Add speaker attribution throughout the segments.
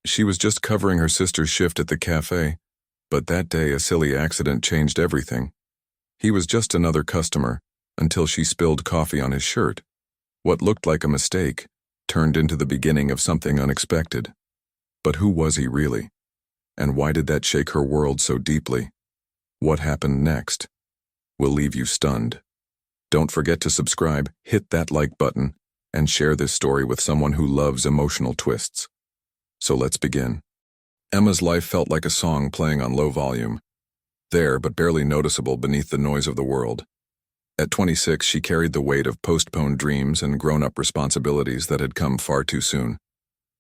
Speaker 1: She was just covering her sister's shift at the cafe, but that day a silly accident changed everything. He was just another customer, until she spilled coffee on his shirt. What looked like a mistake turned into the beginning of something unexpected. But who was he really? And why did that shake her world so deeply? What happened next? Will leave you stunned. Don't forget to subscribe, hit that like button, and share this story with someone who loves emotional twists. So let's begin. Emma's life felt like a song playing on low volume, there but barely noticeable beneath the noise of the world. At 26, she carried the weight of postponed dreams and grown-up responsibilities that had come far too soon.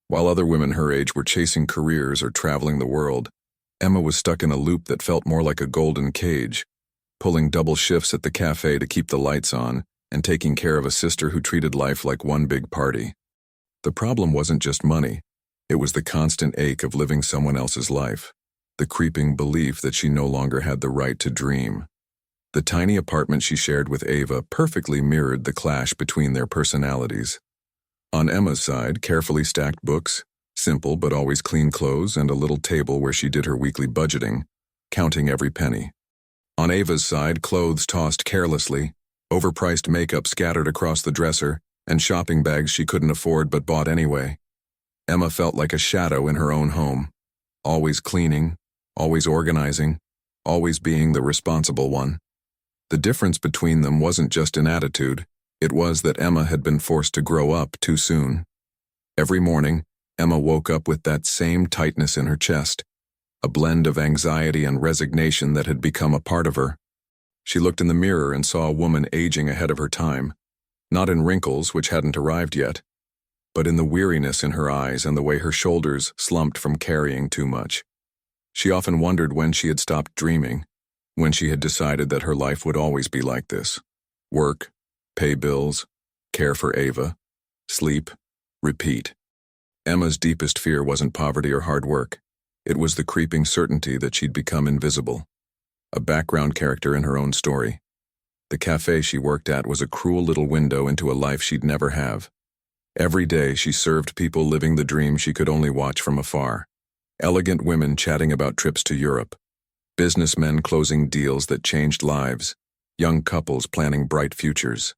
Speaker 1: While other women her age were chasing careers or traveling the world, Emma was stuck in a loop that felt more like a golden cage, pulling double shifts at the cafe to keep the lights on and taking care of a sister who treated life like one big party. The problem wasn't just money. It was the constant ache of living someone else's life, the creeping belief that she no longer had the right to dream. The tiny apartment she shared with Ava perfectly mirrored the clash between their personalities. On Emma's side, carefully stacked books, simple but always clean clothes, and a little table where she did her weekly budgeting, counting every penny. On Ava's side, clothes tossed carelessly, overpriced makeup scattered across the dresser, and shopping bags she couldn't afford but bought anyway. Emma felt like a shadow in her own home, always cleaning, always organizing, always being the responsible one. The difference between them wasn't just in attitude, it was that Emma had been forced to grow up too soon. Every morning, Emma woke up with that same tightness in her chest, a blend of anxiety and resignation that had become a part of her. She looked in the mirror and saw a woman aging ahead of her time, not in wrinkles which hadn't arrived yet, but in the weariness in her eyes and the way her shoulders slumped from carrying too much. She often wondered when she had stopped dreaming, when she had decided that her life would always be like this. Work, pay bills, care for Ava, sleep, repeat. Emma's deepest fear wasn't poverty or hard work. It was the creeping certainty that she'd become invisible, a background character in her own story. The cafe she worked at was a cruel little window into a life she'd never have. Every day she served people living the dream she could only watch from afar. Elegant women chatting about trips to Europe, businessmen closing deals that changed lives, young couples planning bright futures.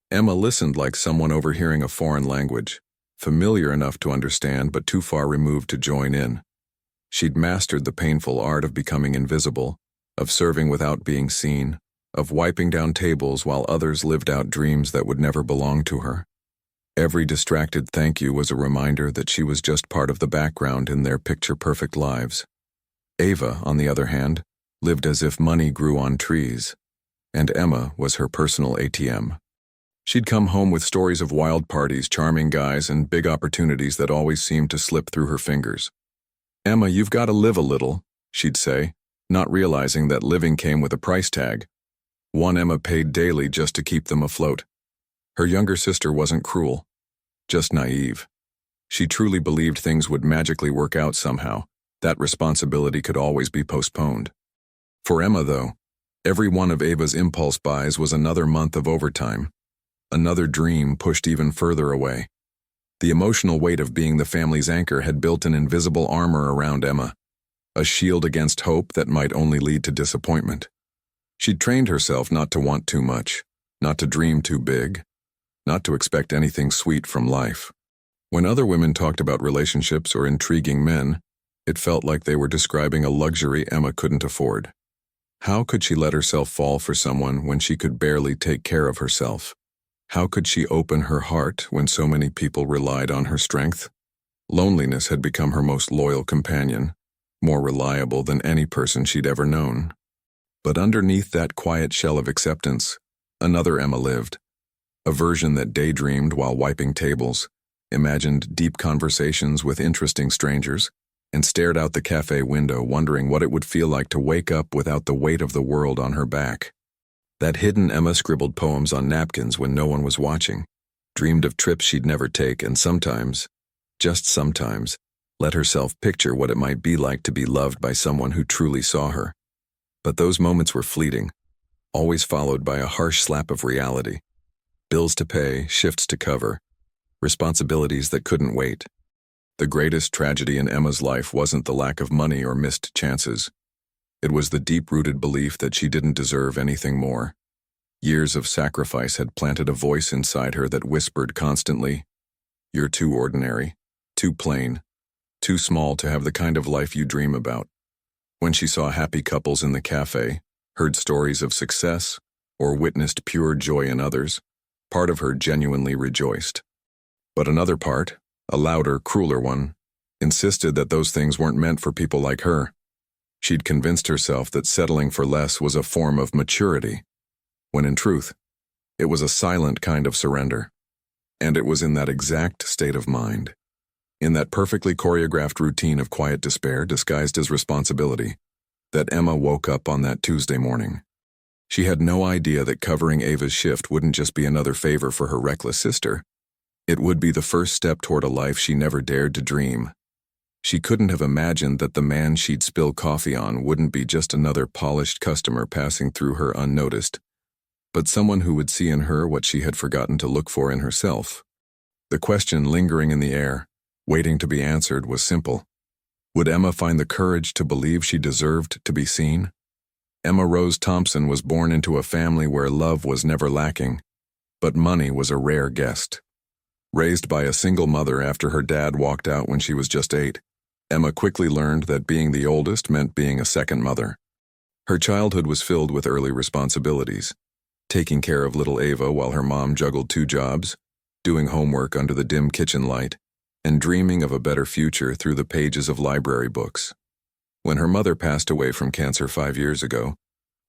Speaker 1: Emma listened like someone overhearing a foreign language, familiar enough to understand but too far removed to join in. She'd mastered the painful art of becoming invisible, of serving without being seen, of wiping down tables while others lived out dreams that would never belong to her. Every distracted thank you was a reminder that she was just part of the background in their picture-perfect lives. Ava, on the other hand, lived as if money grew on trees, and Emma was her personal ATM. She'd come home with stories of wild parties, charming guys, and big opportunities that always seemed to slip through her fingers. "Emma, you've got to live a little," she'd say, not realizing that living came with a price tag. One Emma paid daily just to keep them afloat. Her younger sister wasn't cruel, just naive. She truly believed things would magically work out somehow, that responsibility could always be postponed. For Emma, though, every one of Ava's impulse buys was another month of overtime, another dream pushed even further away. The emotional weight of being the family's anchor had built an invisible armor around Emma, a shield against hope that might only lead to disappointment. She'd trained herself not to want too much, not to dream too big, not to expect anything sweet from life. When other women talked about relationships or intriguing men, it felt like they were describing a luxury Emma couldn't afford. How could she let herself fall for someone when she could barely take care of herself? How could she open her heart when so many people relied on her strength? Loneliness had become her most loyal companion, more reliable than any person she'd ever known. But underneath that quiet shell of acceptance, another Emma lived. A version that daydreamed while wiping tables, imagined deep conversations with interesting strangers, and stared out the cafe window wondering what it would feel like to wake up without the weight of the world on her back. That hidden Emma scribbled poems on napkins when no one was watching, dreamed of trips she'd never take, and sometimes, just sometimes, let herself picture what it might be like to be loved by someone who truly saw her. But those moments were fleeting, always followed by a harsh slap of reality. Bills to pay, shifts to cover, responsibilities that couldn't wait. The greatest tragedy in Emma's life wasn't the lack of money or missed chances. It was the deep-rooted belief that she didn't deserve anything more. Years of sacrifice had planted a voice inside her that whispered constantly, "You're too ordinary, too plain, too small to have the kind of life you dream about." When she saw happy couples in the cafe, heard stories of success, or witnessed pure joy in others, part of her genuinely rejoiced. But another part, a louder, crueler one, insisted that those things weren't meant for people like her. She'd convinced herself that settling for less was a form of maturity, when in truth, it was a silent kind of surrender. And it was in that exact state of mind, in that perfectly choreographed routine of quiet despair disguised as responsibility, that Emma woke up on that Tuesday morning. She had no idea that covering Ava's shift wouldn't just be another favor for her reckless sister. It would be the first step toward a life she never dared to dream. She couldn't have imagined that the man she'd spill coffee on wouldn't be just another polished customer passing through her unnoticed, but someone who would see in her what she had forgotten to look for in herself. The question lingering in the air, waiting to be answered, was simple. Would Emma find the courage to believe she deserved to be seen? Emma Rose Thompson was born into a family where love was never lacking, but money was a rare guest. Raised by a single mother after her dad walked out when she was just 8, Emma quickly learned that being the oldest meant being a second mother. Her childhood was filled with early responsibilities, taking care of little Ava while her mom juggled 2 jobs, doing homework under the dim kitchen light, and dreaming of a better future through the pages of library books. When her mother passed away from cancer 5 years ago,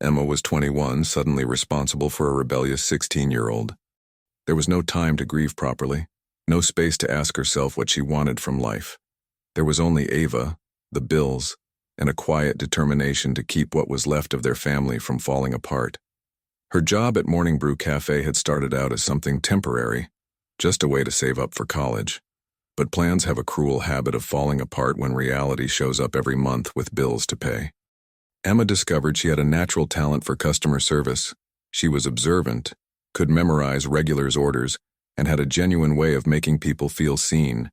Speaker 1: Emma was 21, suddenly responsible for a rebellious 16-year-old. There was no time to grieve properly, no space to ask herself what she wanted from life. There was only Ava, the bills, and a quiet determination to keep what was left of their family from falling apart. Her job at Morning Brew Cafe had started out as something temporary, just a way to save up for college. But plans have a cruel habit of falling apart when reality shows up every month with bills to pay. Emma discovered she had a natural talent for customer service. She was observant, could memorize regulars' orders, and had a genuine way of making people feel seen,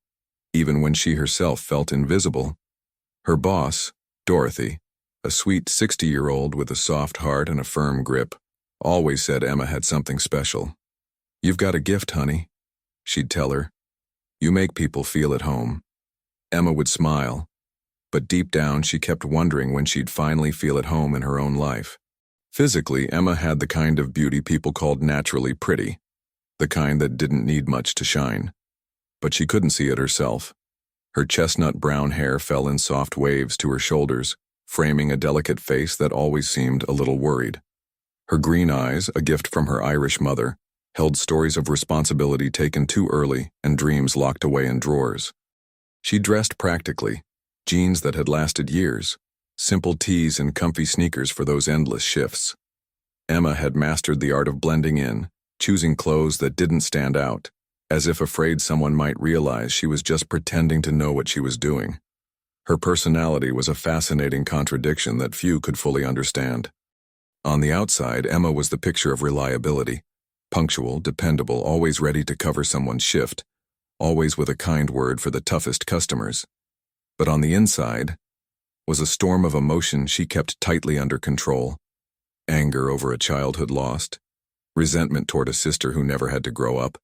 Speaker 1: even when she herself felt invisible. Her boss, Dorothy, a sweet 60-year-old with a soft heart and a firm grip, always said Emma had something special. "You've got a gift, honey," she'd tell her. "You make people feel at home." Emma would smile, but deep down she kept wondering when she'd finally feel at home in her own life. Physically, Emma had the kind of beauty people called naturally pretty, the kind that didn't need much to shine. But she couldn't see it herself. Her chestnut brown hair fell in soft waves to her shoulders, framing a delicate face that always seemed a little worried. Her green eyes, a gift from her Irish mother, held stories of responsibility taken too early and dreams locked away in drawers. She dressed practically, jeans that had lasted years, simple tees and comfy sneakers for those endless shifts. Emma had mastered the art of blending in, choosing clothes that didn't stand out, as if afraid someone might realize she was just pretending to know what she was doing. Her personality was a fascinating contradiction that few could fully understand. On the outside, Emma was the picture of reliability, punctual, dependable, always ready to cover someone's shift, always with a kind word for the toughest customers. But on the inside was a storm of emotion she kept tightly under control. Anger over a childhood lost, resentment toward a sister who never had to grow up,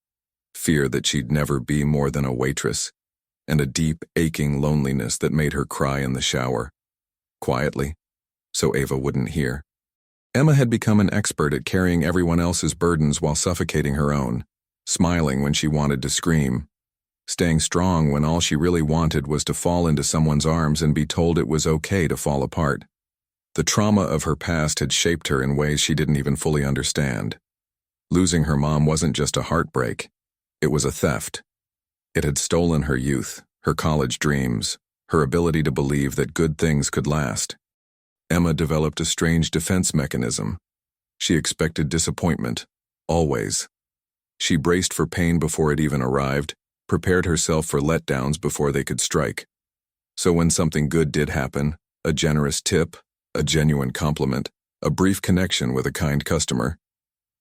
Speaker 1: fear that she'd never be more than a waitress, and a deep, aching loneliness that made her cry in the shower, quietly, so Ava wouldn't hear. Emma had become an expert at carrying everyone else's burdens while suffocating her own, smiling when she wanted to scream, staying strong when all she really wanted was to fall into someone's arms and be told it was okay to fall apart. The trauma of her past had shaped her in ways she didn't even fully understand. Losing her mom wasn't just a heartbreak, it was a theft. It had stolen her youth, her college dreams, her ability to believe that good things could last. Emma developed a strange defense mechanism. She expected disappointment, always. She braced for pain before it even arrived, prepared herself for letdowns before they could strike. So when something good did happen, a generous tip, a genuine compliment, a brief connection with a kind customer,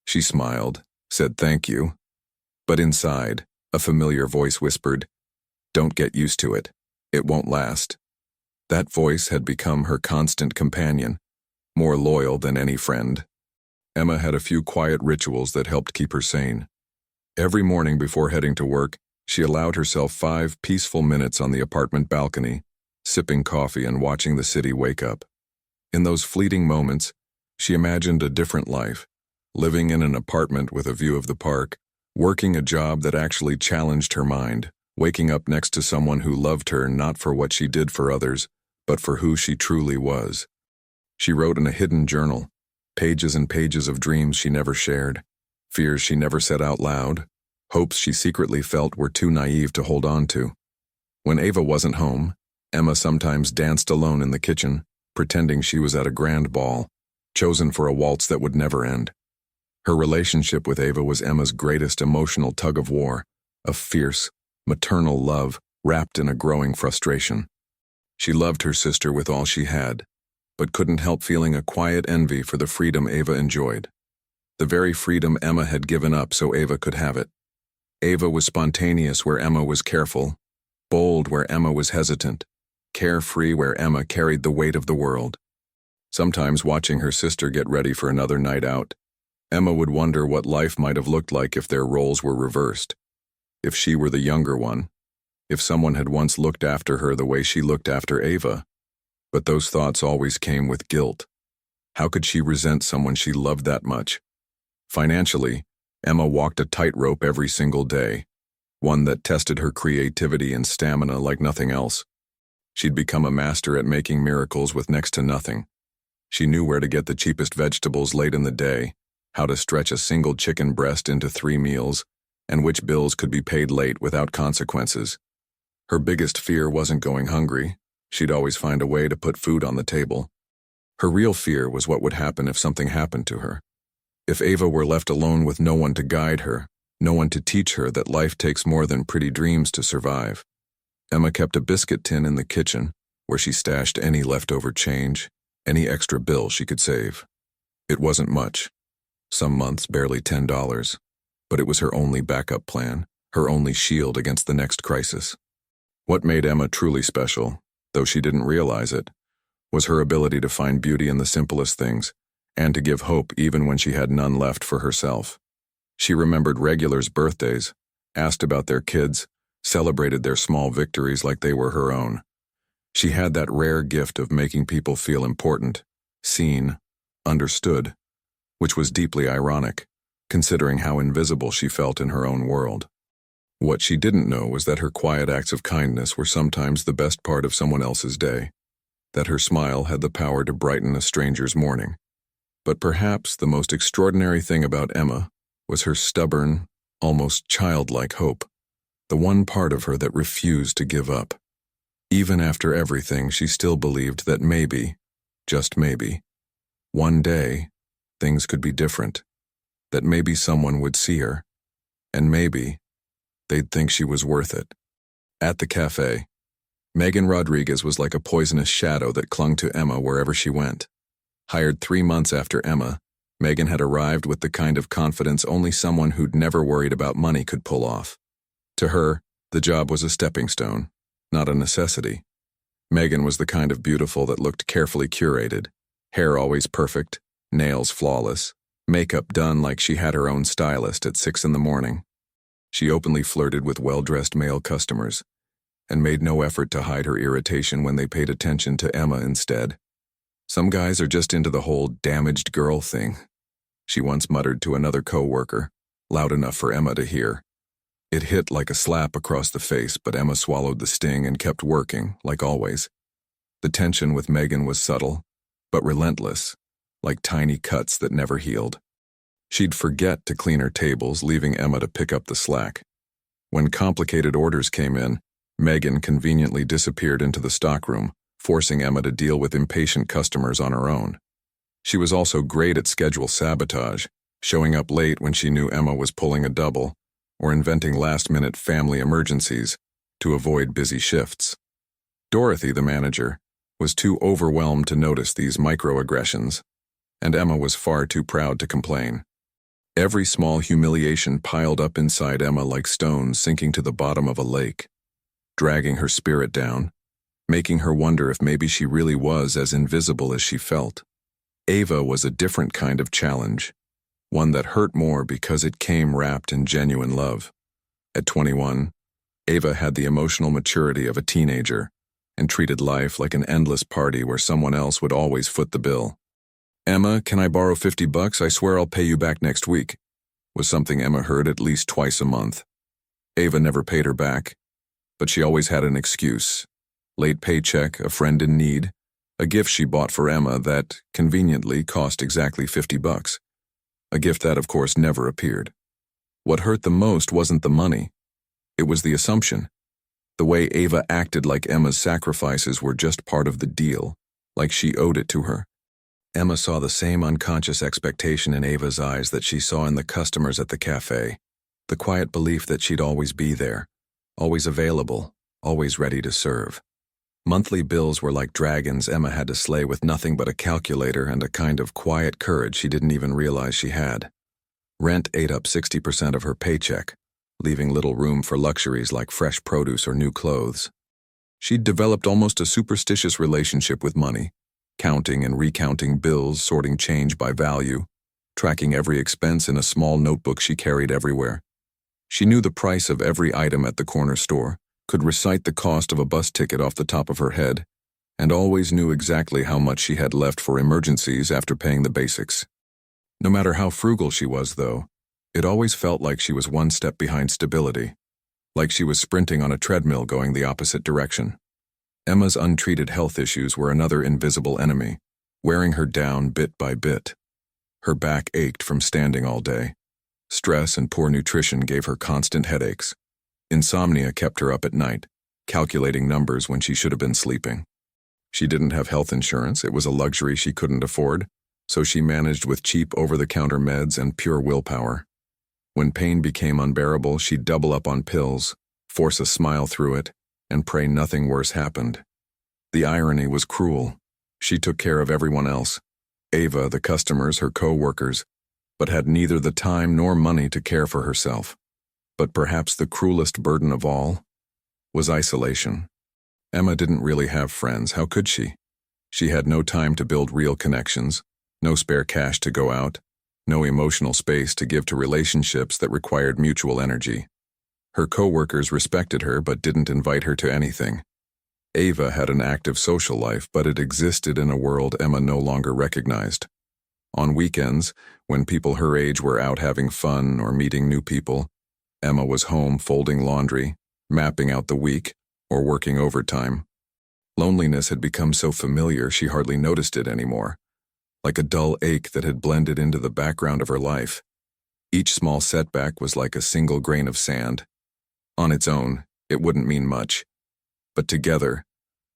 Speaker 1: she smiled, said thank you. But inside, a familiar voice whispered, Don't get used to it. It won't last. That voice had become her constant companion, more loyal than any friend. Emma had a few quiet rituals that helped keep her sane. Every morning before heading to work, she allowed herself 5 peaceful minutes on the apartment balcony, sipping coffee and watching the city wake up. In those fleeting moments, she imagined a different life, living in an apartment with a view of the park, working a job that actually challenged her mind, waking up next to someone who loved her not for what she did for others, but for who she truly was. She wrote in a hidden journal, pages and pages of dreams she never shared, fears she never said out loud, hopes she secretly felt were too naive to hold on to. When Ava wasn't home, Emma sometimes danced alone in the kitchen, pretending she was at a grand ball, chosen for a waltz that would never end. Her relationship with Ava was Emma's greatest emotional tug-of-war, a fierce, maternal love wrapped in a growing frustration. She loved her sister with all she had, but couldn't help feeling a quiet envy for the freedom Ava enjoyed. The very freedom Emma had given up so Ava could have it. Ava was spontaneous where Emma was careful, bold where Emma was hesitant, carefree where Emma carried the weight of the world. Sometimes watching her sister get ready for another night out, Emma would wonder what life might have looked like if their roles were reversed. If she were the younger one, if someone had once looked after her the way she looked after Ava. But those thoughts always came with guilt. How could she resent someone she loved that much? Financially, Emma walked a tightrope every single day, one that tested her creativity and stamina like nothing else. She'd become a master at making miracles with next to nothing. She knew where to get the cheapest vegetables late in the day, how to stretch a single chicken breast into 3 meals, and which bills could be paid late without consequences. Her biggest fear wasn't going hungry. She'd always find a way to put food on the table. Her real fear was what would happen if something happened to her. If Ava were left alone with no one to guide her, no one to teach her that life takes more than pretty dreams to survive. Emma kept a biscuit tin in the kitchen, where she stashed any leftover change, any extra bill she could save. It wasn't much. Some months barely $10, but it was her only backup plan, her only shield against the next crisis. What made Emma truly special, though she didn't realize it, was her ability to find beauty in the simplest things, and to give hope even when she had none left for herself. She remembered regulars' birthdays, asked about their kids, celebrated their small victories like they were her own. She had that rare gift of making people feel important, seen, understood, which was deeply ironic, considering how invisible she felt in her own world. What she didn't know was that her quiet acts of kindness were sometimes the best part of someone else's day, that her smile had the power to brighten a stranger's morning. But perhaps the most extraordinary thing about Emma was her stubborn, almost childlike hope, the one part of her that refused to give up. Even after everything, she still believed that maybe, just maybe, one day, things could be different, that maybe someone would see her, and maybe they'd think she was worth it. At the cafe, Megan Rodriguez was like a poisonous shadow that clung to Emma wherever she went. Hired 3 months after Emma, Megan had arrived with the kind of confidence only someone who'd never worried about money could pull off. To her, the job was a stepping stone, not a necessity. Megan was the kind of beautiful that looked carefully curated, hair always perfect, nails flawless, makeup done like she had her own stylist at 6 in the morning. She openly flirted with well-dressed male customers, and made no effort to hide her irritation when they paid attention to Emma instead. Some guys are just into the whole damaged girl thing, she once muttered to another co-worker, loud enough for Emma to hear. It hit like a slap across the face, but Emma swallowed the sting and kept working, like always. The tension with Megan was subtle, but relentless, like tiny cuts that never healed. She'd forget to clean her tables, leaving Emma to pick up the slack. When complicated orders came in, Megan conveniently disappeared into the stockroom, forcing Emma to deal with impatient customers on her own. She was also great at schedule sabotage, showing up late when she knew Emma was pulling a double, or inventing last-minute family emergencies to avoid busy shifts. Dorothy, the manager, was too overwhelmed to notice these microaggressions, and Emma was far too proud to complain. Every small humiliation piled up inside Emma like stones sinking to the bottom of a lake. dragging her spirit down, making her wonder if maybe she really was as invisible as she felt. Ava was a different kind of challenge, one that hurt more because it came wrapped in genuine love. At 21, Ava had the emotional maturity of a teenager and treated life like an endless party where someone else would always foot the bill. "Emma, can I borrow $50? I swear I'll pay you back next week," was something Emma heard at least twice a month. Ava never paid her back, but she always had an excuse. Late paycheck, a friend in need, a gift she bought for Emma that, conveniently, cost exactly $50. A gift that, of course, never appeared. What hurt the most wasn't the money. It was the assumption. The way Ava acted like Emma's sacrifices were just part of the deal, like she owed it to her. Emma saw the same unconscious expectation in Ava's eyes that she saw in the customers at the cafe, the quiet belief that she'd always be there, always available, always ready to serve. Monthly bills were like dragons Emma had to slay with nothing but a calculator and a kind of quiet courage she didn't even realize she had. Rent ate up 60% of her paycheck, leaving little room for luxuries like fresh produce or new clothes. She'd developed almost a superstitious relationship with money, counting and recounting bills, sorting change by value, tracking every expense in a small notebook she carried everywhere. She knew the price of every item at the corner store, could recite the cost of a bus ticket off the top of her head, and always knew exactly how much she had left for emergencies after paying the basics. No matter how frugal she was, though, it always felt like she was one step behind stability, like she was sprinting on a treadmill going the opposite direction. Emma's untreated health issues were another invisible enemy, wearing her down bit by bit. Her back ached from standing all day. Stress and poor nutrition gave her constant headaches. Insomnia kept her up at night, calculating numbers when she should have been sleeping. She didn't have health insurance, it was a luxury she couldn't afford, so she managed with cheap over-the-counter meds and pure willpower. When pain became unbearable, she'd double up on pills, force a smile through it, and pray nothing worse happened. The irony was cruel. She took care of everyone else, Ava, the customers, her co-workers, but had neither the time nor money to care for herself. But perhaps the cruelest burden of all was isolation. Emma didn't really have friends, how could she? She had no time to build real connections, no spare cash to go out, no emotional space to give to relationships that required mutual energy. Her co-workers respected her but didn't invite her to anything. Ava had an active social life, but it existed in a world Emma no longer recognized. On weekends, when people her age were out having fun or meeting new people, Emma was home folding laundry, mapping out the week, or working overtime. Loneliness had become so familiar she hardly noticed it anymore, like a dull ache that had blended into the background of her life. Each small setback was like a single grain of sand. On its own, it wouldn't mean much, but together,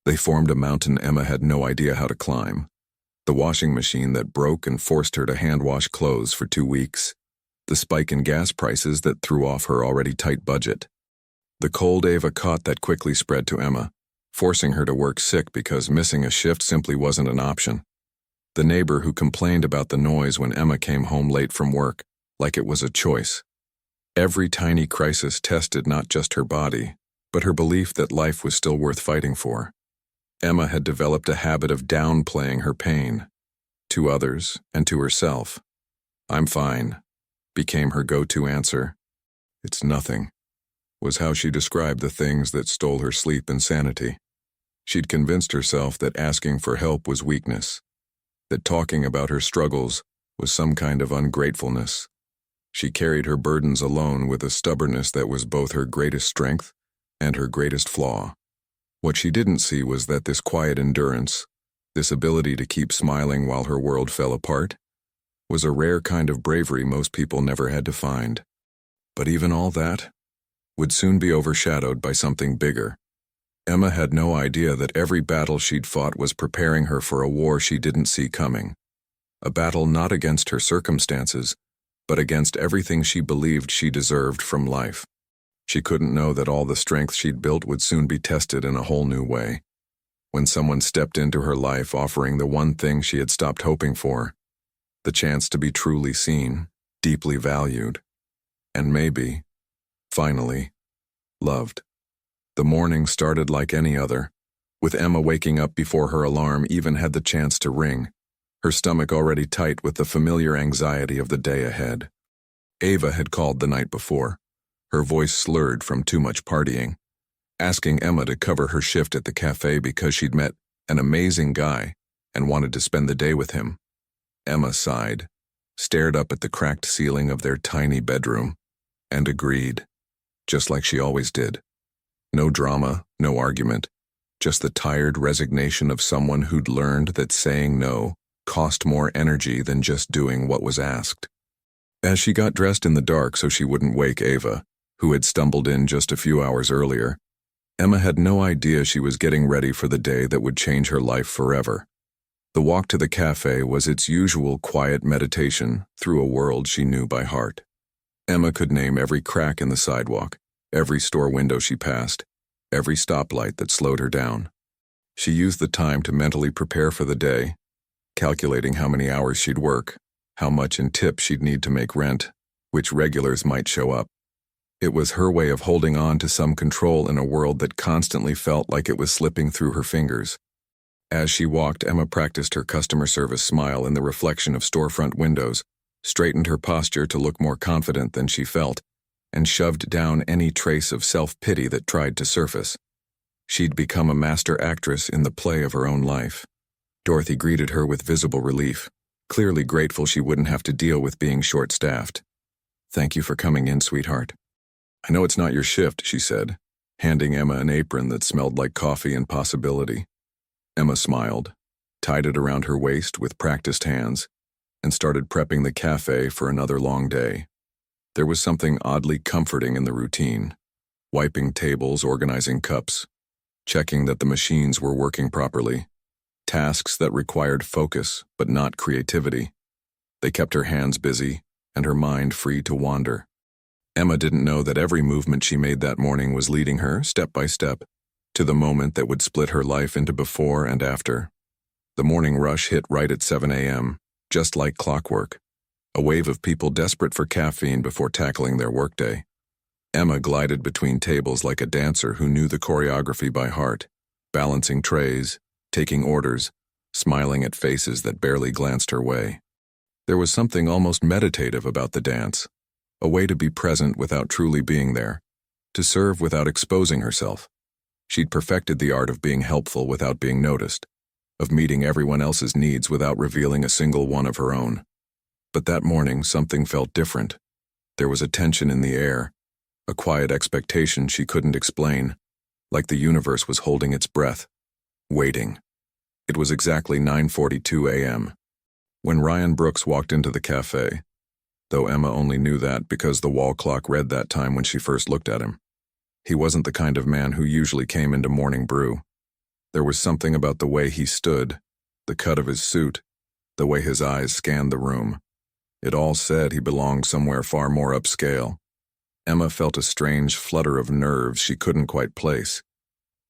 Speaker 1: they formed a mountain Emma had no idea how to climb. The washing machine that broke and forced her to hand-wash clothes for 2 weeks. The spike in gas prices that threw off her already tight budget. The cold Ava caught that quickly spread to Emma, forcing her to work sick because missing a shift simply wasn't an option. The neighbor who complained about the noise when Emma came home late from work, like it was a choice. Every tiny crisis tested not just her body, but her belief that life was still worth fighting for. Emma had developed a habit of downplaying her pain, to others and to herself. "I'm fine," became her go-to answer. "It's nothing," was how she described the things that stole her sleep and sanity. She'd convinced herself that asking for help was weakness, that talking about her struggles was some kind of ungratefulness. She carried her burdens alone with a stubbornness that was both her greatest strength and her greatest flaw. What she didn't see was that this quiet endurance, this ability to keep smiling while her world fell apart, was a rare kind of bravery most people never had to find. But even all that would soon be overshadowed by something bigger. Emma had no idea that every battle she'd fought was preparing her for a war she didn't see coming. A battle not against her circumstances, but against everything she believed she deserved from life. She couldn't know that all the strength she'd built would soon be tested in a whole new way. When someone stepped into her life offering the one thing she had stopped hoping for, the chance to be truly seen, deeply valued, and maybe, finally, loved. The morning started like any other, with Emma waking up before her alarm even had the chance to ring, her stomach already tight with the familiar anxiety of the day ahead. Ava had called the night before, her voice slurred from too much partying, asking Emma to cover her shift at the cafe because she'd met an amazing guy and wanted to spend the day with him. Emma sighed, stared up at the cracked ceiling of their tiny bedroom, and agreed, just like she always did. No drama, no argument, just the tired resignation of someone who'd learned that saying no cost more energy than just doing what was asked. As she got dressed in the dark so she wouldn't wake Ava, who had stumbled in just a few hours earlier, Emma had no idea she was getting ready for the day that would change her life forever. The walk to the cafe was its usual quiet meditation through a world she knew by heart. Emma could name every crack in the sidewalk, every store window she passed, every stoplight that slowed her down. She used the time to mentally prepare for the day, calculating how many hours she'd work, how much in tips she'd need to make rent, which regulars might show up. It was her way of holding on to some control in a world that constantly felt like it was slipping through her fingers. As she walked, Emma practiced her customer service smile in the reflection of storefront windows, straightened her posture to look more confident than she felt, and shoved down any trace of self-pity that tried to surface. She'd become a master actress in the play of her own life. Dorothy greeted her with visible relief, clearly grateful she wouldn't have to deal with being short-staffed. "Thank you for coming in, sweetheart." "I know it's not your shift," she said, handing Emma an apron that smelled like coffee and possibility. Emma smiled, tied it around her waist with practiced hands, and started prepping the cafe for another long day. There was something oddly comforting in the routine, wiping tables, organizing cups, checking that the machines were working properly, tasks that required focus but not creativity. They kept her hands busy and her mind free to wander. Emma didn't know that every movement she made that morning was leading her, step by step, to the moment that would split her life into before and after. The morning rush hit right at 7 a.m., just like clockwork, a wave of people desperate for caffeine before tackling their workday. Emma glided between tables like a dancer who knew the choreography by heart, balancing trays, taking orders, smiling at faces that barely glanced her way. There was something almost meditative about the dance, a way to be present without truly being there, to serve without exposing herself. She'd perfected the art of being helpful without being noticed, of meeting everyone else's needs without revealing a single one of her own. But that morning, something felt different. There was a tension in the air, a quiet expectation she couldn't explain, like the universe was holding its breath, waiting. It was exactly 9:42 a.m. when Ryan Brooks walked into the cafe, though Emma only knew that because the wall clock read that time when she first looked at him. He wasn't the kind of man who usually came into Morning Brew. There was something about the way he stood, the cut of his suit, the way his eyes scanned the room. It all said he belonged somewhere far more upscale. Emma felt a strange flutter of nerves she couldn't quite place,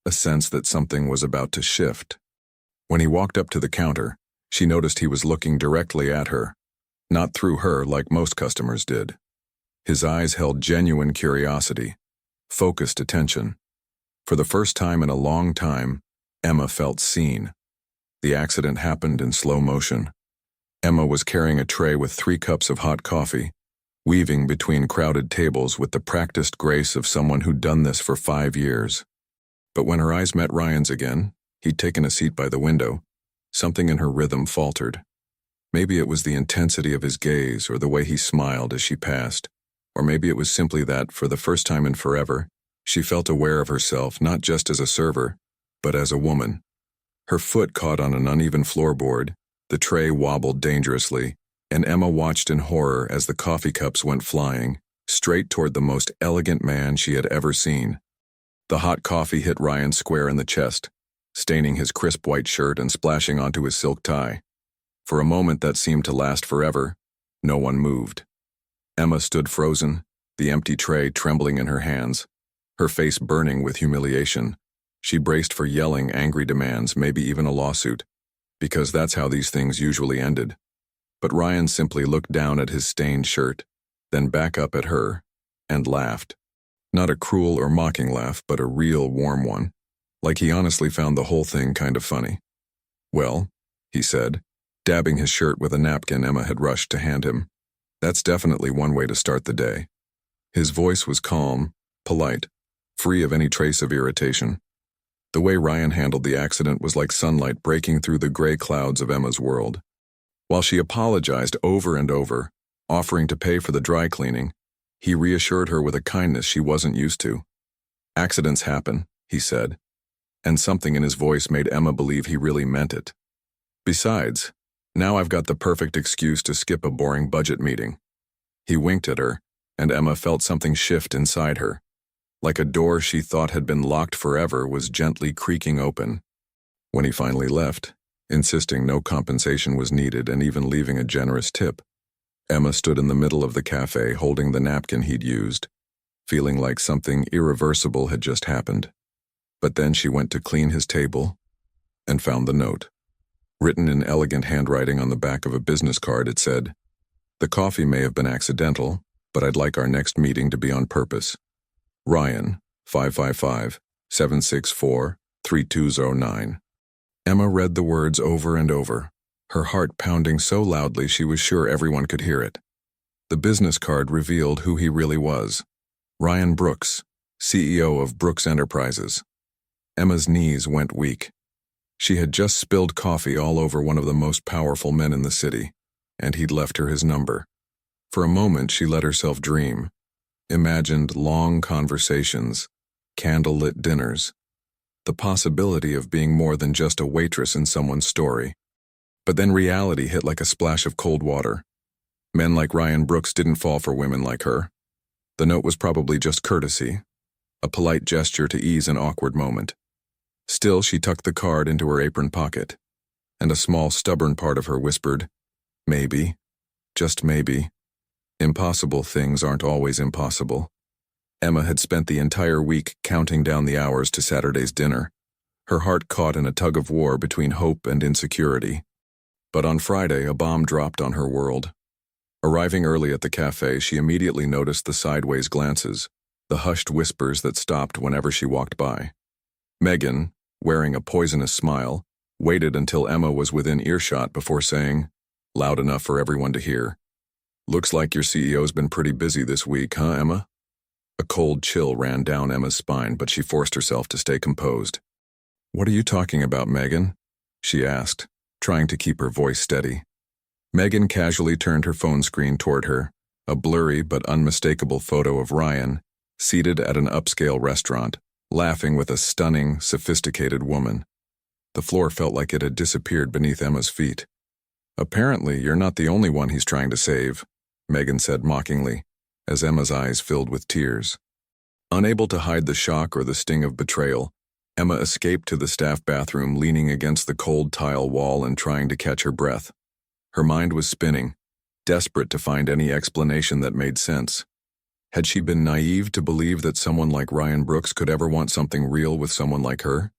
Speaker 1: a sense that something was about to shift. When he walked up to the counter, she noticed he was looking directly at her, not through her like most customers did. His eyes held genuine curiosity, focused attention. For the first time in a long time, Emma felt seen. The accident happened in slow motion. Emma was carrying a tray with 3 cups of hot coffee, weaving between crowded tables with the practiced grace of someone who'd done this for 5 years. But when her eyes met Ryan's again, he'd taken a seat by the window, something in her rhythm faltered. Maybe it was the intensity of his gaze or the way he smiled as she passed, or maybe it was simply that, for the first time in forever, she felt aware of herself not just as a server, but as a woman. Her foot caught on an uneven floorboard, the tray wobbled dangerously, and Emma watched in horror as the coffee cups went flying, straight toward the most elegant man she had ever seen. The hot coffee hit Ryan square in the chest, staining his crisp white shirt and splashing onto his silk tie. For a moment that seemed to last forever, no one moved. Emma stood frozen, the empty tray trembling in her hands, her face burning with humiliation. She braced for yelling angry demands, maybe even a lawsuit, because that's how these things usually ended. But Ryan simply looked down at his stained shirt, then back up at her, and laughed. Not a cruel or mocking laugh, but a real warm one, like he honestly found the whole thing kind of funny. "Well," he said, dabbing his shirt with a napkin Emma had rushed to hand him. "That's definitely one way to start the day." His voice was calm, polite, free of any trace of irritation. The way Ryan handled the accident was like sunlight breaking through the gray clouds of Emma's world. While she apologized over and over, offering to pay for the dry cleaning, he reassured her with a kindness she wasn't used to. "Accidents happen," he said, and something in his voice made Emma believe he really meant it. "Besides, now I've got the perfect excuse to skip a boring budget meeting." He winked at her, and Emma felt something shift inside her. Like a door she thought had been locked forever was gently creaking open. When he finally left, insisting no compensation was needed and even leaving a generous tip, Emma stood in the middle of the cafe holding the napkin he'd used, feeling like something irreversible had just happened. But then she went to clean his table and found the note. Written in elegant handwriting on the back of a business card, it said, "The coffee may have been accidental, but I'd like our next meeting to be on purpose. Ryan, 555-764-3209. Emma read the words over and over, her heart pounding so loudly she was sure everyone could hear it. The business card revealed who he really was. Ryan Brooks, CEO of Brooks Enterprises. Emma's knees went weak. She had just spilled coffee all over one of the most powerful men in the city, and he'd left her his number. For a moment she let herself dream, imagined long conversations, candlelit dinners, the possibility of being more than just a waitress in someone's story. But then reality hit like a splash of cold water. Men like Ryan Brooks didn't fall for women like her. The note was probably just courtesy, a polite gesture to ease an awkward moment. Still, she tucked the card into her apron pocket, and a small, stubborn part of her whispered, "Maybe, just maybe. Impossible things aren't always impossible." Emma had spent the entire week counting down the hours to Saturday's dinner, her heart caught in a tug-of-war between hope and insecurity. But on Friday, a bomb dropped on her world. Arriving early at the cafe, she immediately noticed the sideways glances, the hushed whispers that stopped whenever she walked by. Megan, wearing a poisonous smile, waited until Emma was within earshot before saying, loud enough for everyone to hear, "Looks like your CEO's been pretty busy this week, huh, Emma?" A cold chill ran down Emma's spine, but she forced herself to stay composed. "What are you talking about, Megan?" she asked, trying to keep her voice steady. Megan casually turned her phone screen toward her, a blurry but unmistakable photo of Ryan, seated at an upscale restaurant, laughing with a stunning, sophisticated woman. The floor felt like it had disappeared beneath Emma's feet. "Apparently, you're not the only one he's trying to save," Megan said mockingly, as Emma's eyes filled with tears. Unable to hide the shock or the sting of betrayal, Emma escaped to the staff bathroom, leaning against the cold tile wall and trying to catch her breath. Her mind was spinning, desperate to find any explanation that made sense. Had she been naive to believe that someone like Ryan Brooks could ever want something real with someone like her?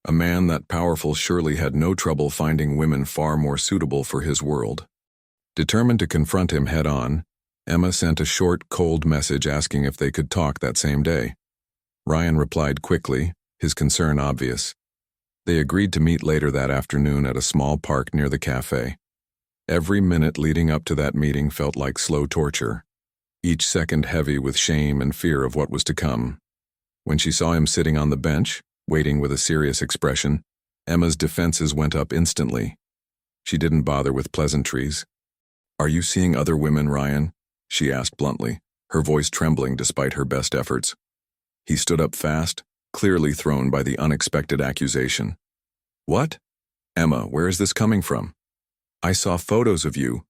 Speaker 1: A man that powerful surely had no trouble finding women far more suitable for his world. Determined to confront him head-on, Emma sent a short, cold message asking if they could talk that same day. Ryan replied quickly, his concern obvious. They agreed to meet later that afternoon at a small park near the cafe. Every minute leading up to that meeting felt like slow torture, each second heavy with shame and fear of what was to come. When she saw him sitting on the bench, waiting with a serious expression, Emma's defenses went up instantly. She didn't bother with pleasantries. "Are you seeing other women, Ryan?" she asked bluntly, her voice trembling despite her best efforts. He stood up fast, clearly thrown by the unexpected accusation. "What? Emma, where is this coming from?" "I saw photos of you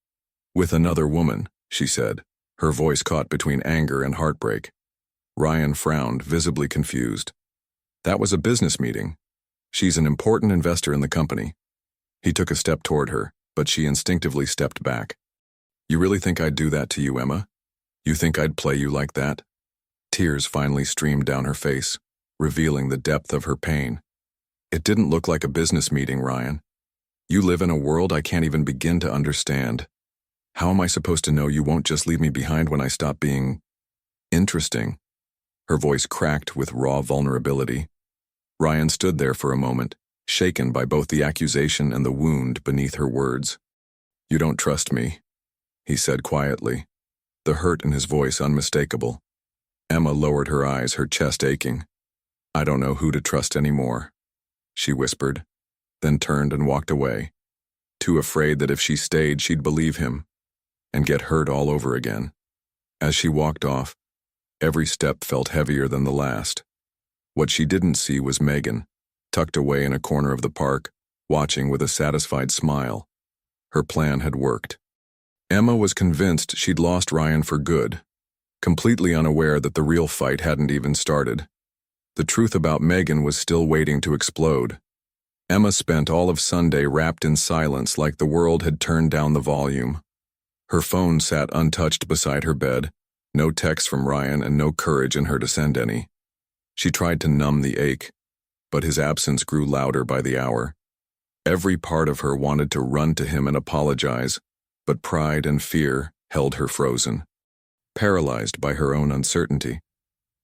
Speaker 1: with another woman," she said, her voice caught between anger and heartbreak. Ryan frowned, visibly confused. "That was a business meeting. She's an important investor in the company." He took a step toward her, but she instinctively stepped back. "You really think I'd do that to you, Emma? You think I'd play you like that?" Tears finally streamed down her face, revealing the depth of her pain. "It didn't look like a business meeting, Ryan. You live in a world I can't even begin to understand. How am I supposed to know you won't just leave me behind when I stop being interesting?" Her voice cracked with raw vulnerability. Ryan stood there for a moment, shaken by both the accusation and the wound beneath her words. "You don't trust me," he said quietly, the hurt in his voice unmistakable. Emma lowered her eyes, her chest aching. "I don't know who to trust anymore," she whispered, then turned and walked away, too afraid that if she stayed she'd believe him and get hurt all over again. As she walked off, every step felt heavier than the last. What she didn't see was Megan, tucked away in a corner of the park, watching with a satisfied smile. Her plan had worked. Emma was convinced she'd lost Ryan for good, completely unaware that the real fight hadn't even started. The truth about Megan was still waiting to explode. Emma spent all of Sunday wrapped in silence, like the world had turned down the volume. Her phone sat untouched beside her bed, no text from Ryan and no courage in her to send any. She tried to numb the ache, but his absence grew louder by the hour. Every part of her wanted to run to him and apologize, but pride and fear held her frozen, paralyzed by her own uncertainty.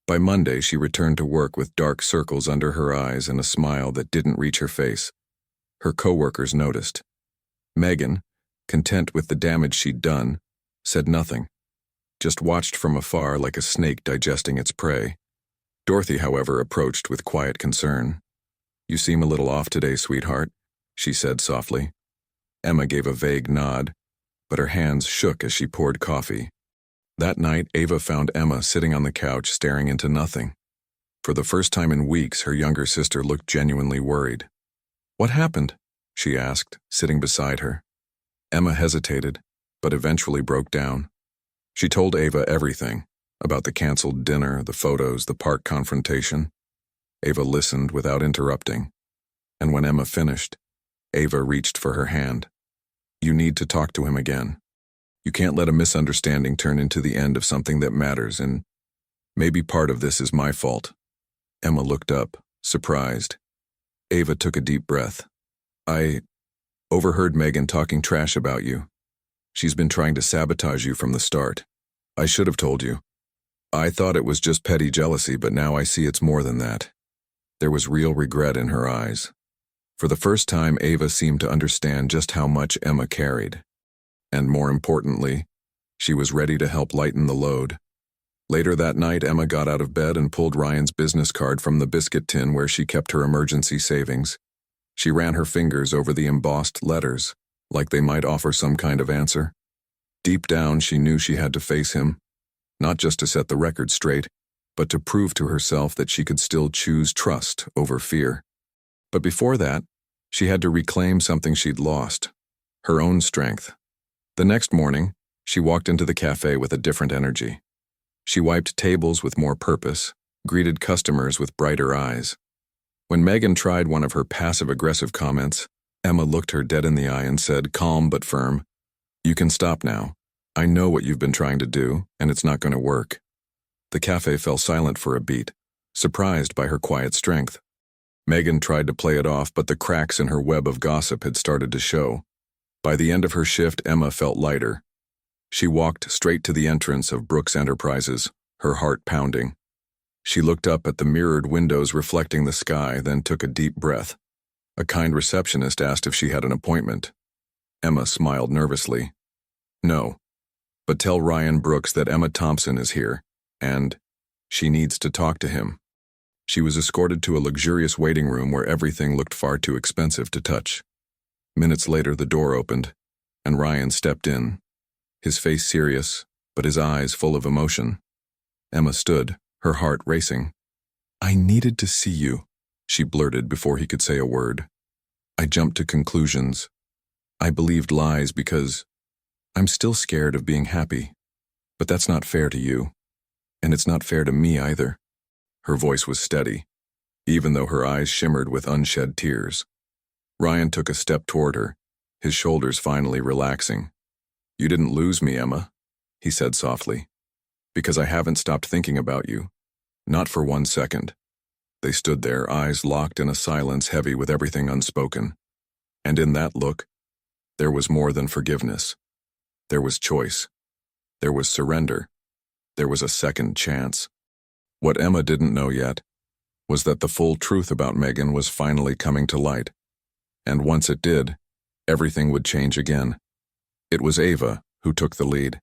Speaker 1: By Monday, she returned to work with dark circles under her eyes and a smile that didn't reach her face. Her coworkers noticed. Megan, content with the damage she'd done, said nothing, just watched from afar like a snake digesting its prey. Dorothy, however, approached with quiet concern. "You seem a little off today, sweetheart," she said softly. Emma gave a vague nod, but her hands shook as she poured coffee. That night, Ava found Emma sitting on the couch staring into nothing. For the first time in weeks, her younger sister looked genuinely worried. "What happened?" she asked, sitting beside her. Emma hesitated, but eventually broke down. She told Ava everything, about the canceled dinner, the photos, the park confrontation. Ava listened without interrupting, and when Emma finished, Ava reached for her hand. "You need to talk to him again. You can't let a misunderstanding turn into the end of something that matters, and maybe part of this is my fault." Emma looked up, surprised. Ava took a deep breath. "I overheard Megan talking trash about you. She's been trying to sabotage you from the start. I should have told you. I thought it was just petty jealousy, but now I see it's more than that." There was real regret in her eyes. For the first time, Ava seemed to understand just how much Emma carried. And more importantly, she was ready to help lighten the load. Later that night, Emma got out of bed and pulled Ryan's business card from the biscuit tin where she kept her emergency savings. She ran her fingers over the embossed letters, like they might offer some kind of answer. Deep down, she knew she had to face him, not just to set the record straight, but to prove to herself that she could still choose trust over fear. But before that, she had to reclaim something she'd lost, her own strength. The next morning, she walked into the cafe with a different energy. She wiped tables with more purpose, greeted customers with brighter eyes. When Megan tried one of her passive-aggressive comments, Emma looked her dead in the eye and said, calm but firm, "You can stop now. I know what you've been trying to do, and it's not going to work." The cafe fell silent for a beat, surprised by her quiet strength. Megan tried to play it off, but the cracks in her web of gossip had started to show. By the end of her shift, Emma felt lighter. She walked straight to the entrance of Brooks Enterprises, her heart pounding. She looked up at the mirrored windows reflecting the sky, then took a deep breath. A kind receptionist asked if she had an appointment. Emma smiled nervously. "No, but tell Ryan Brooks that Emma Thompson is here, and she needs to talk to him." She was escorted to a luxurious waiting room where everything looked far too expensive to touch. Minutes later, the door opened, and Ryan stepped in, his face serious, but his eyes full of emotion. Emma stood, her heart racing. "I needed to see you," she blurted before he could say a word. "I jumped to conclusions. I believed lies because I'm still scared of being happy. But that's not fair to you. And it's not fair to me either." Her voice was steady, even though her eyes shimmered with unshed tears. Ryan took a step toward her, his shoulders finally relaxing. "You didn't lose me, Emma," he said softly, "because I haven't stopped thinking about you. Not for 1 second." They stood there, eyes locked in a silence heavy with everything unspoken. And in that look, there was more than forgiveness. There was choice. There was surrender. There was a second chance. What Emma didn't know yet was that the full truth about Megan was finally coming to light. And once it did, everything would change again. It was Ava who took the lead.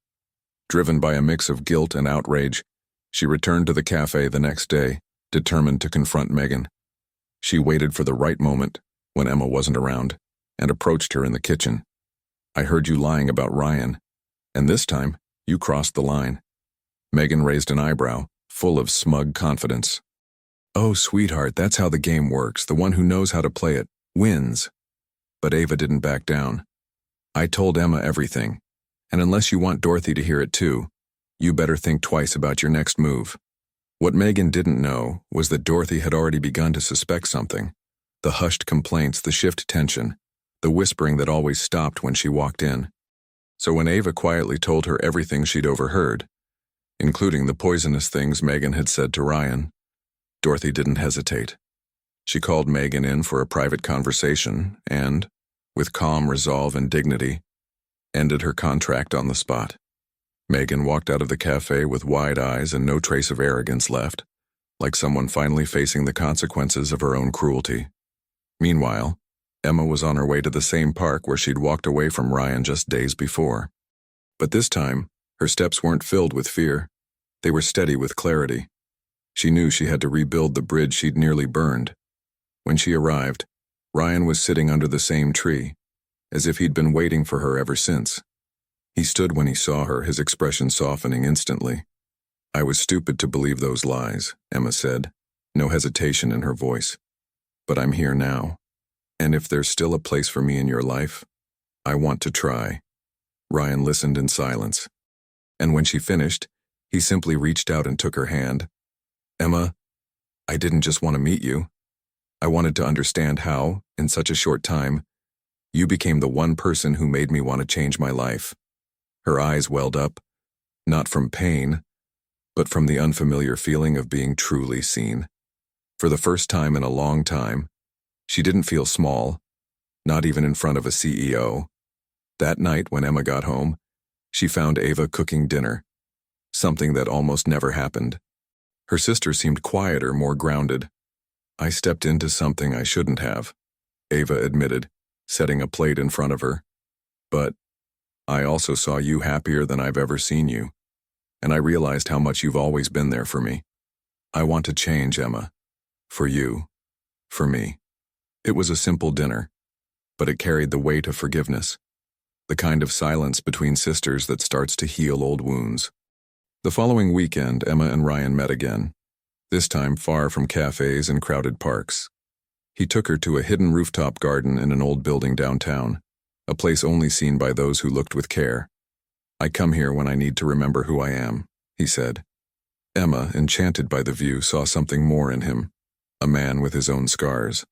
Speaker 1: Driven by a mix of guilt and outrage, she returned to the cafe the next day, determined to confront Megan. She waited for the right moment, when Emma wasn't around, and approached her in the kitchen. "I heard you lying about Ryan, and this time, you crossed the line." Megan raised an eyebrow, full of smug confidence. "Oh, sweetheart, that's how the game works. The one who knows how to play it wins." But Ava didn't back down. "I told Emma everything, and unless you want Dorothy to hear it too, you better think twice about your next move." What Megan didn't know was that Dorothy had already begun to suspect something. The hushed complaints, the shift tension, the whispering that always stopped when she walked in. So when Ava quietly told her everything she'd overheard, including the poisonous things Megan had said to Ryan, Dorothy didn't hesitate. She called Megan in for a private conversation and, with calm resolve and dignity, ended her contract on the spot. Megan walked out of the cafe with wide eyes and no trace of arrogance left, like someone finally facing the consequences of her own cruelty. Meanwhile, Emma was on her way to the same park where she'd walked away from Ryan just days before. But this time, her steps weren't filled with fear. They were steady with clarity. She knew she had to rebuild the bridge she'd nearly burned. When she arrived, Ryan was sitting under the same tree, as if he'd been waiting for her ever since. He stood when he saw her, his expression softening instantly. "I was stupid to believe those lies," Emma said, no hesitation in her voice. "But I'm here now, and if there's still a place for me in your life, I want to try." Ryan listened in silence, and when she finished, he simply reached out and took her hand. "Emma, I didn't just want to meet you. I wanted to understand how, in such a short time, you became the one person who made me want to change my life." Her eyes welled up, not from pain, but from the unfamiliar feeling of being truly seen. For the first time in a long time, she didn't feel small, not even in front of a CEO. That night when Emma got home, she found Ava cooking dinner, something that almost never happened. Her sister seemed quieter, more grounded. "I stepped into something I shouldn't have," Ava admitted, setting a plate in front of her. "But I also saw you happier than I've ever seen you, and I realized how much you've always been there for me. I want to change, Emma. For you. For me." It was a simple dinner, but it carried the weight of forgiveness, the kind of silence between sisters that starts to heal old wounds. The following weekend, Emma and Ryan met again, this time far from cafes and crowded parks. He took her to a hidden rooftop garden in an old building downtown, a place only seen by those who looked with care. "I come here when I need to remember who I am," he said. Emma, enchanted by the view, saw something more in him, a man with his own scars.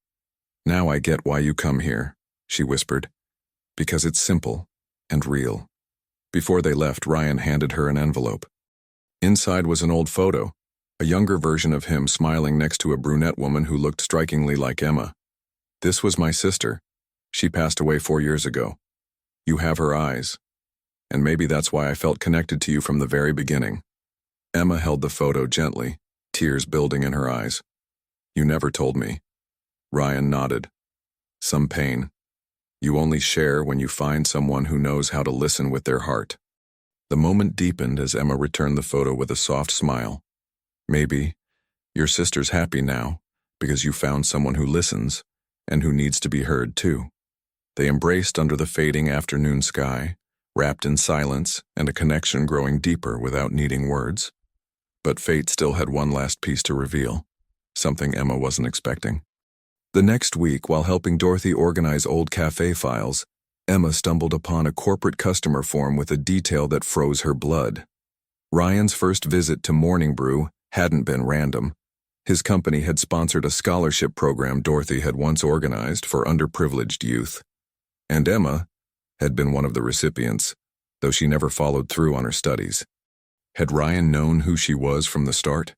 Speaker 1: "Now I get why you come here," she whispered, "because it's simple and real." Before they left, Ryan handed her an envelope. Inside was an old photo, a younger version of him smiling next to a brunette woman who looked strikingly like Emma. "This was my sister. She passed away 4 years ago. You have her eyes, and maybe that's why I felt connected to you from the very beginning." Emma held the photo gently, tears building in her eyes. "You never told me." Ryan nodded. "Some pain. You only share when you find someone who knows how to listen with their heart." The moment deepened as Emma returned the photo with a soft smile. "Maybe your sister's happy now because you found someone who listens and who needs to be heard too." They embraced under the fading afternoon sky, wrapped in silence and a connection growing deeper without needing words. But fate still had one last piece to reveal, something Emma wasn't expecting. The next week, while helping Dorothy organize old cafe files, Emma stumbled upon a corporate customer form with a detail that froze her blood. Ryan's first visit to Morning Brew hadn't been random. His company had sponsored a scholarship program Dorothy had once organized for underprivileged youth. And Emma had been one of the recipients, though she never followed through on her studies. Had Ryan known who she was from the start?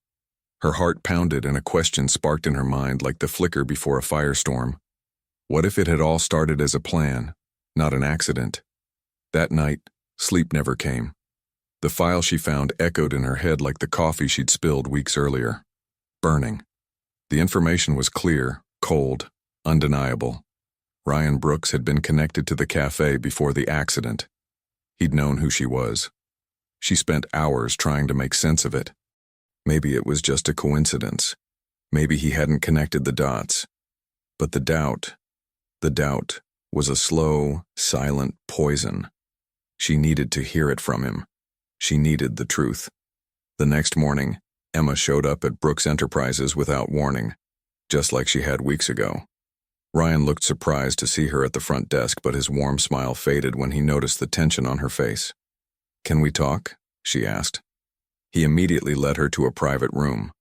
Speaker 1: Her heart pounded and a question sparked in her mind like the flicker before a firestorm. What if it had all started as a plan, not an accident? That night, sleep never came. The file she found echoed in her head like the coffee she'd spilled weeks earlier. Burning. The information was clear, cold, undeniable. Ryan Brooks had been connected to the cafe before the accident. He'd known who she was. She spent hours trying to make sense of it. Maybe it was just a coincidence. Maybe he hadn't connected the dots. But the doubt was a slow, silent poison. She needed to hear it from him. She needed the truth. The next morning, Emma showed up at Brooks Enterprises without warning, just like she had weeks ago. Ryan looked surprised to see her at the front desk, but his warm smile faded when he noticed the tension on her face. "Can we talk?" she asked. He immediately led her to a private room.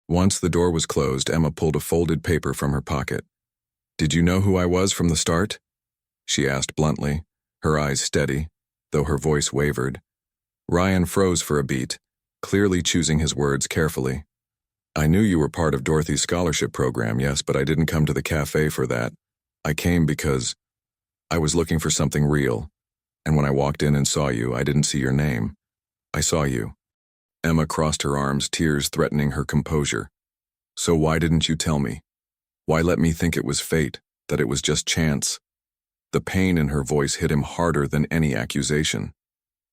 Speaker 1: Once the door was closed, Emma pulled a folded paper from her pocket. "Did you know who I was from the start?" she asked bluntly, her eyes steady, though her voice wavered. Ryan froze for a beat, clearly choosing his words carefully. "I knew you were part of Dorothy's scholarship program, yes, but I didn't come to the cafe for that. I came because I was looking for something real, and when I walked in and saw you, I didn't see your name. I saw you." Emma crossed her arms, tears threatening her composure. "So why didn't you tell me? Why let me think it was fate, that it was just chance?" The pain in her voice hit him harder than any accusation.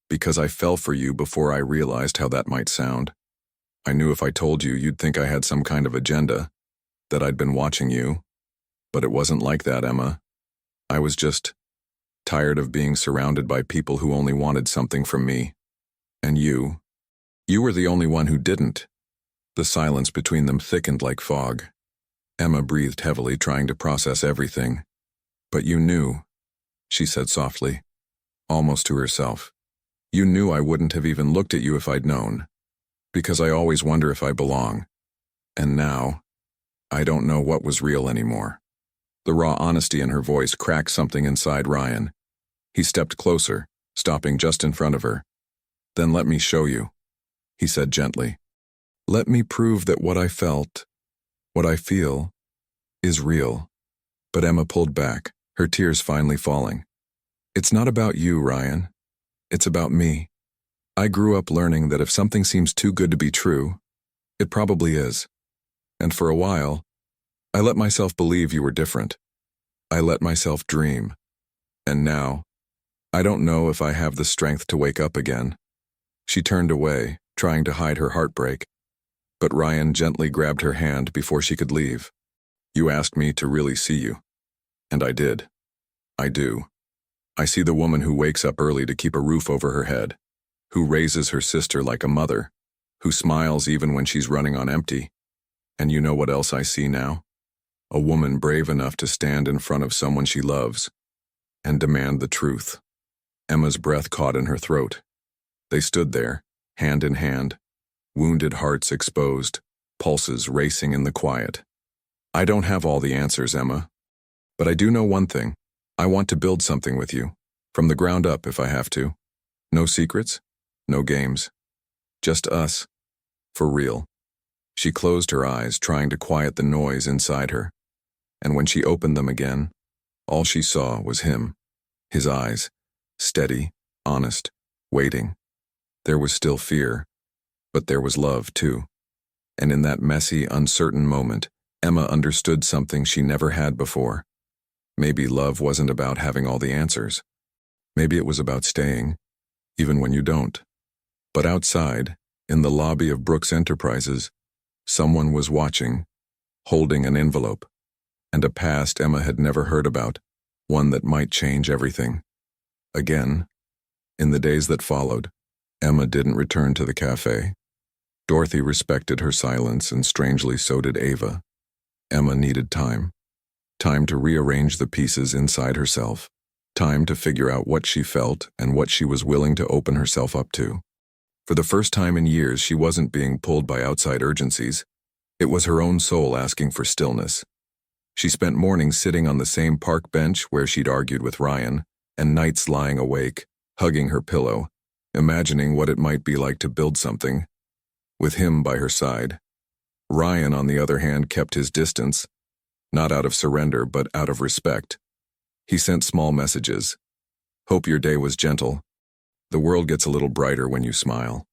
Speaker 1: "Because I fell for you before I realized how that might sound. I knew if I told you, you'd think I had some kind of agenda, that I'd been watching you. But it wasn't like that, Emma. I was just tired of being surrounded by people who only wanted something from me. And you were the only one who didn't." The silence between them thickened like fog. Emma breathed heavily, trying to process everything. "But you knew," she said softly, almost to herself. "You knew I wouldn't have even looked at you if I'd known. Because I always wonder if I belong. And now, I don't know what was real anymore." The raw honesty in her voice cracked something inside Ryan. He stepped closer, stopping just in front of her. "Then let me show you," he said gently. "Let me prove that what I felt, what I feel, is real." But Emma pulled back, her tears finally falling. "It's not about you, Ryan. It's about me. I grew up learning that if something seems too good to be true, it probably is. And for a while, I let myself believe you were different. I let myself dream. And now, I don't know if I have the strength to wake up again." She turned away, trying to hide her heartbreak. But Ryan gently grabbed her hand before she could leave. "You asked me to really see you. And I did. I do. I see the woman who wakes up early to keep a roof over her head, who raises her sister like a mother, who smiles even when she's running on empty. And you know what else I see now? A woman brave enough to stand in front of someone she loves and demand the truth." Emma's breath caught in her throat. They stood there, hand in hand, wounded hearts exposed, pulses racing in the quiet. "I don't have all the answers, Emma. But I do know one thing. I want to build something with you, from the ground up if I have to. No secrets, no games. Just us, for real." She closed her eyes, trying to quiet the noise inside her. And when she opened them again, all she saw was him. His eyes, steady, honest, waiting. There was still fear, but there was love too. And in that messy, uncertain moment, Emma understood something she never had before. Maybe love wasn't about having all the answers. Maybe it was about staying, even when you don't. But outside, in the lobby of Brooks Enterprises, someone was watching, holding an envelope, and a past Emma had never heard about, one that might change everything. Again, in the days that followed, Emma didn't return to the cafe. Dorothy respected her silence, and strangely so did Ava. Emma needed time. Time to rearrange the pieces inside herself. Time to figure out what she felt and what she was willing to open herself up to. For the first time in years, she wasn't being pulled by outside urgencies. It was her own soul asking for stillness. She spent mornings sitting on the same park bench where she'd argued with Ryan, and nights lying awake, hugging her pillow, imagining what it might be like to build something, with him by her side. Ryan, on the other hand, kept his distance, not out of surrender, but out of respect. He sent small messages. "Hope your day was gentle." The world gets a little brighter when you smile.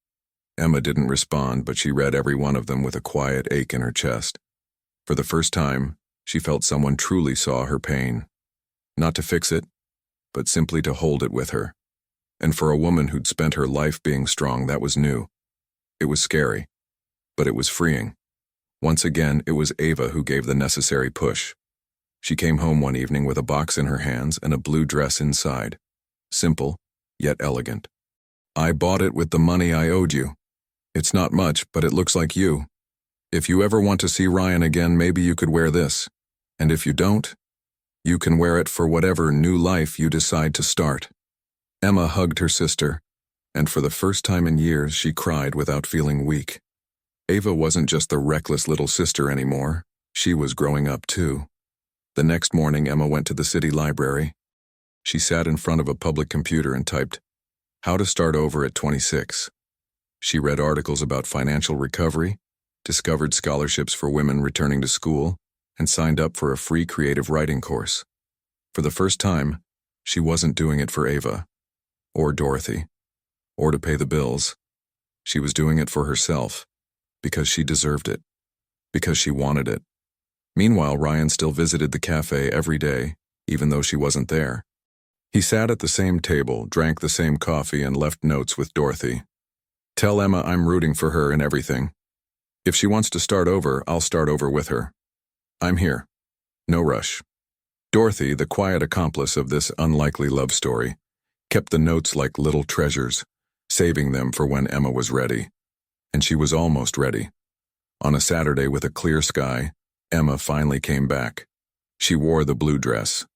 Speaker 1: Emma didn't respond, but she read every one of them with a quiet ache in her chest. For the first time, she felt someone truly saw her pain. Not to fix it, but simply to hold it with her. And for a woman who'd spent her life being strong, that was new. It was scary, but it was freeing. Once again, it was Ava who gave the necessary push. She came home one evening with a box in her hands and a blue dress inside. Simple, yet elegant. "I bought it with the money I owed you. It's not much, but it looks like you. If you ever want to see Ryan again, maybe you could wear this. And if you don't, you can wear it for whatever new life you decide to start." Emma hugged her sister, and for the first time in years, she cried without feeling weak. Ava wasn't just the reckless little sister anymore. She was growing up too. The next morning, Emma went to the city library. She sat in front of a public computer and typed, "How to start over at 26. She read articles about financial recovery, discovered scholarships for women returning to school, and signed up for a free creative writing course. For the first time, she wasn't doing it for Ava, or Dorothy, or to pay the bills. She was doing it for herself, because she deserved it, because she wanted it. Meanwhile, Ryan still visited the cafe every day, even though she wasn't there. He sat at the same table, drank the same coffee, and left notes with Dorothy. "Tell Emma I'm rooting for her in everything. If she wants to start over, I'll start over with her. I'm here. No rush." Dorothy, the quiet accomplice of this unlikely love story, kept the notes like little treasures, saving them for when Emma was ready. And she was almost ready. On a Saturday with a clear sky, Emma finally came back. She wore the blue dress.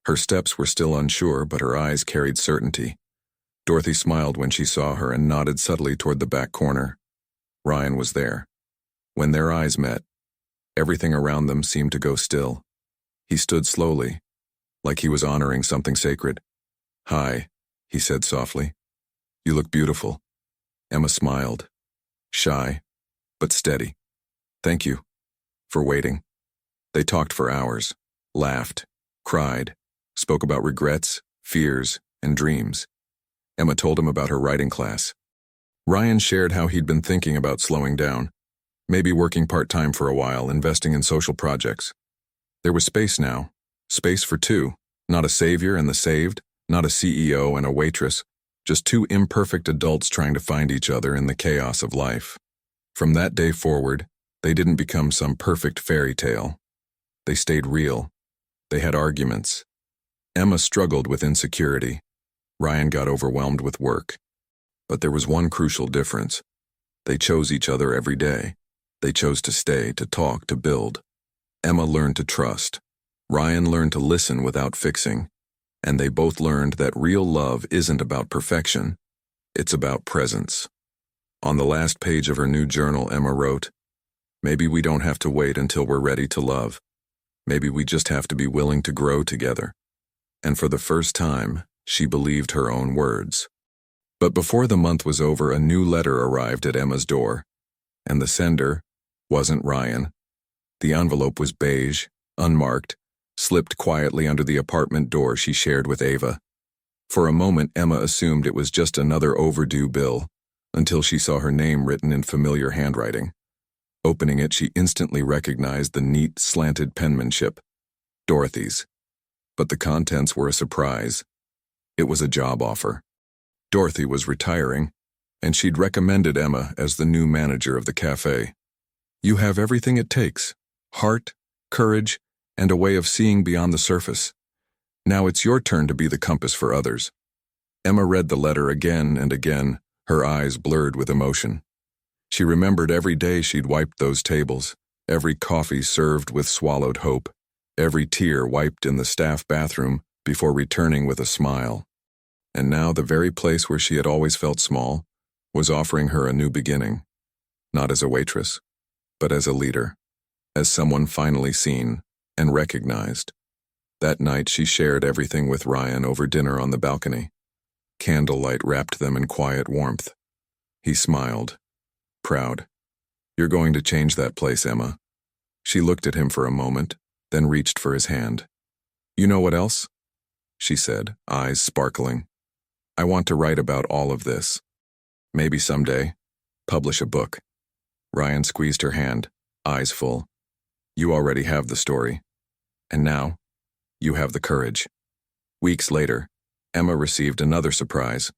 Speaker 1: Her steps were still unsure, but her eyes carried certainty. Dorothy smiled when she saw her and nodded subtly toward the back corner. Ryan was there. When their eyes met, everything around them seemed to go still. He stood slowly, like he was honoring something sacred. "Hi," he said softly. "You look beautiful." Emma smiled, shy, but steady. "Thank you for waiting." They talked for hours, laughed, cried, spoke about regrets, fears, and dreams. Emma told him about her writing class. Ryan shared how he'd been thinking about slowing down, maybe working part-time for a while, investing in social projects. There was space now, space for two, not a savior and the saved, not a CEO and a waitress, just two imperfect adults trying to find each other in the chaos of life. From that day forward, they didn't become some perfect fairy tale. They stayed real. They had arguments. Emma struggled with insecurity. Ryan got overwhelmed with work. But there was one crucial difference. They chose each other every day. They chose to stay, to talk, to build. Emma learned to trust. Ryan learned to listen without fixing. And they both learned that real love isn't about perfection. It's about presence. On the last page of her new journal, Emma wrote, "Maybe we don't have to wait until we're ready to love. Maybe we just have to be willing to grow together." And for the first time, she believed her own words. But before the month was over, a new letter arrived at Emma's door. And the sender wasn't Ryan. The envelope was beige, unmarked, slipped quietly under the apartment door she shared with Ava. For a moment, Emma assumed it was just another overdue bill, until she saw her name written in familiar handwriting. Opening it, she instantly recognized the neat, slanted penmanship. Dorothy's. But the contents were a surprise. It was a job offer. Dorothy was retiring, and she'd recommended Emma as the new manager of the cafe. "You have everything it takes: heart, courage, and a way of seeing beyond the surface. Now it's your turn to be the compass for others." Emma read the letter again and again, her eyes blurred with emotion. She remembered every day she'd wiped those tables, every coffee served with swallowed hope, every tear wiped in the staff bathroom before returning with a smile. And now the very place where she had always felt small was offering her a new beginning, not as a waitress, but as a leader, as someone finally seen and recognized. That night she shared everything with Ryan over dinner on the balcony. Candlelight wrapped them in quiet warmth. He smiled, proud. "You're going to change that place, Emma." She looked at him for a moment, then reached for his hand. "You know what else?" she said, eyes sparkling. I want to write about all of this. Maybe someday. Publish a book. Ryan squeezed her hand, eyes full. You already have the story. And now, you have the courage. Weeks later, Emma received another surprise.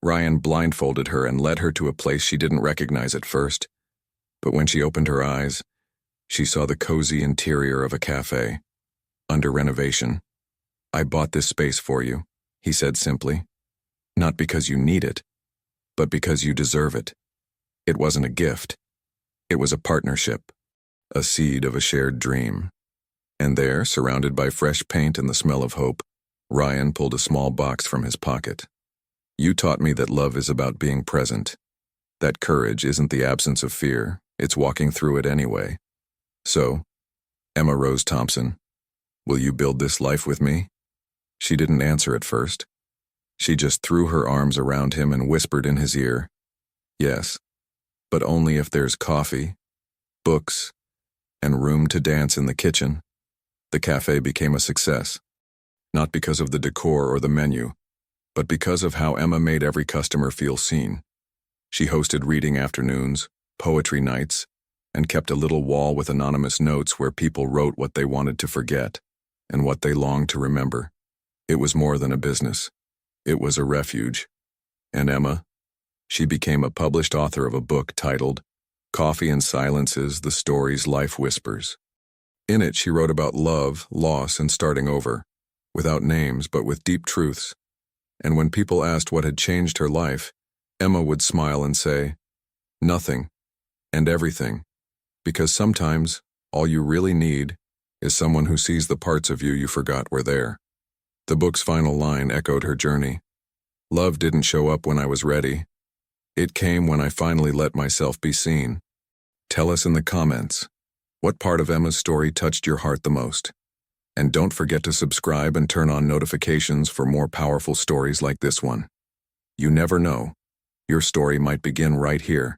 Speaker 1: Ryan blindfolded her and led her to a place she didn't recognize at first. But when she opened her eyes, she saw the cozy interior of a cafe. Under renovation. I bought this space for you, he said simply. Not because you need it, but because you deserve it. It wasn't a gift. It was a partnership, a seed of a shared dream. And there, surrounded by fresh paint and the smell of hope, Ryan pulled a small box from his pocket. You taught me that love is about being present. That courage isn't the absence of fear, it's walking through it anyway. So, Emma Rose Thompson, will you build this life with me? She didn't answer at first. She just threw her arms around him and whispered in his ear, yes, but only if there's coffee, books, and room to dance in the kitchen. The cafe became a success, not because of the decor or the menu, but because of how Emma made every customer feel seen. She hosted reading afternoons, poetry nights, and kept a little wall with anonymous notes where people wrote what they wanted to forget and what they longed to remember. It was more than a business. It was a refuge. And Emma, she became a published author of a book titled Coffee and Silences, The Stories Life Whispers. In it, she wrote about love, loss, and starting over, without names but with deep truths. And when people asked what had changed her life, Emma would smile and say, nothing and everything, because sometimes all you really need is someone who sees the parts of you forgot were there. The book's final line echoed her journey. Love didn't show up when I was ready. It came when I finally let myself be seen. Tell us in the comments, what part of Emma's story touched your heart the most? And don't forget to subscribe and turn on notifications for more powerful stories like this one. You never know. Your story might begin right here.